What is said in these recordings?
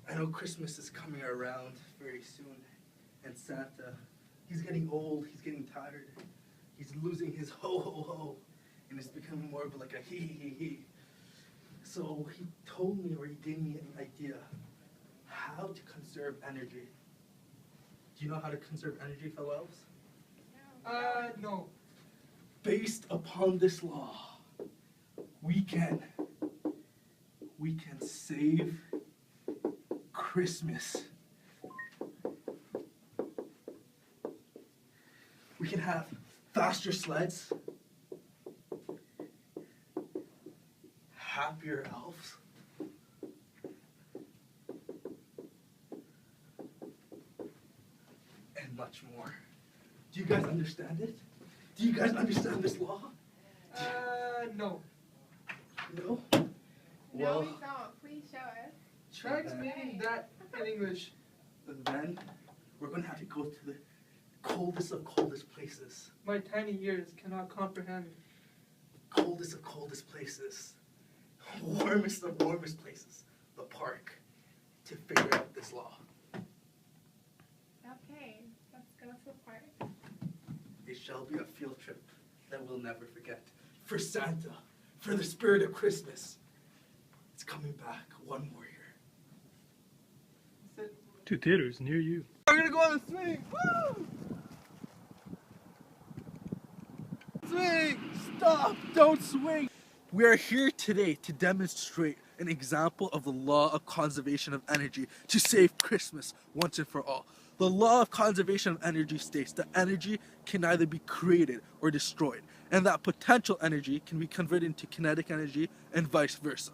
I know Christmas is coming around very soon, and Santa, he's getting old, he's getting tired, he's losing his ho ho ho, and it's becoming more of like a he he he. So he told me, or he gave me an idea how to conserve energy. Do you know how to conserve energy, fellow elves? No. Based upon this law, we can save Christmas. We can have faster sleds, happier elves, and much more. Do you guys understand it? Do you guys understand this law? No. No? No, Well, we don't. Please show us. Try explaining that in English. then we're going to have to go to the coldest of coldest places. My tiny ears cannot comprehend. Coldest of coldest places. Warmest of warmest places. The park. To figure out this law. Okay, let's go to the park. It shall be a field trip that we'll never forget. For Santa. For the spirit of Christmas. It's coming back one more year. To theaters near you. We're gonna go on the swing. Woo! Swing! Stop! Don't swing! We are here today to demonstrate an example of the law of conservation of energy to save Christmas once and for all. The law of conservation of energy states that energy can neither be created or destroyed, and that potential energy can be converted into kinetic energy and vice versa.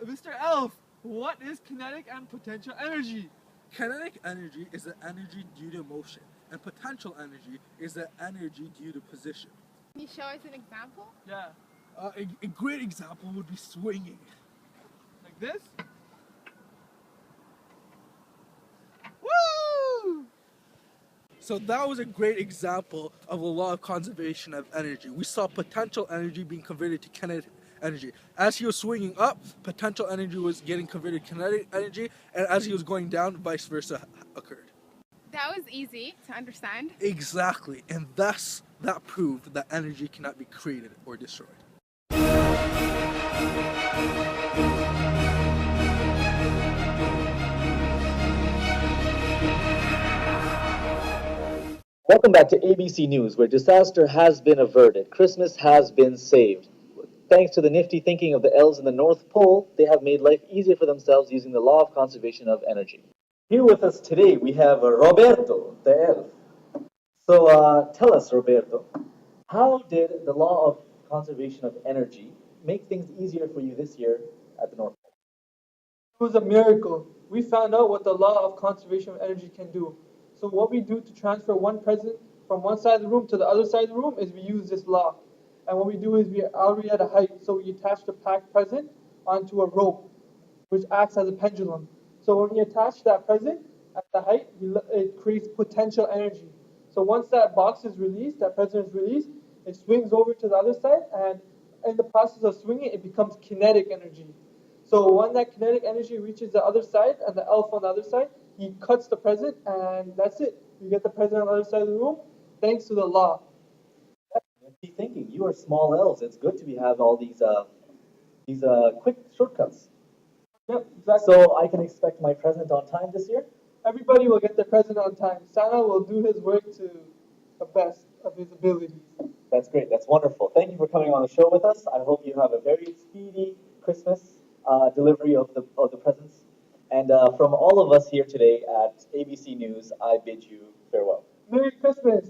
Mr. Elf, what is kinetic and potential energy? Kinetic energy is the energy due to motion, and potential energy is the energy due to position. Can you show us an example? Yeah. A great example would be swinging. Like this? Woo! So that was a great example of a law of conservation of energy. We saw potential energy being converted to kinetic energy. As he was swinging up, potential energy was getting converted to kinetic energy, and as he was going down, vice versa occurred. That was easy to understand. Exactly, and thus that proved that energy cannot be created or destroyed. Welcome back to ABC News, where disaster has been averted, Christmas has been saved. Thanks to the nifty thinking of the elves in the North Pole, they have made life easier for themselves using the law of conservation of energy. Here with us today, we have Roberto, the elf. So tell us, Roberto, how did the law of conservation of energy make things easier for you this year at the North Pole? It was a miracle. We found out what the law of conservation of energy can do. So what we do to transfer one present from one side of the room to the other side of the room is we use this law. And what we do is we are already at a height, so we attach the packed present onto a rope, which acts as a pendulum. So when we attach that present at the height, it creates potential energy. So once that box is released, that present is released, it swings over to the other side, and in the process of swinging, it becomes kinetic energy. So when that kinetic energy reaches the other side, and the elf on the other side, he cuts the present, and that's it. You get the present on the other side of the room, thanks to the law. Be thinking, you are small elves. It's good to have all these quick shortcuts. Yep, exactly. So I can expect my present on time this year. Everybody will get their present on time. Santa will do his work to the best of his abilities. That's great. That's wonderful. Thank you for coming on the show with us. I hope you have a very speedy Christmas delivery of the presents. And from all of us here today at ABC News, I bid you farewell. Merry Christmas!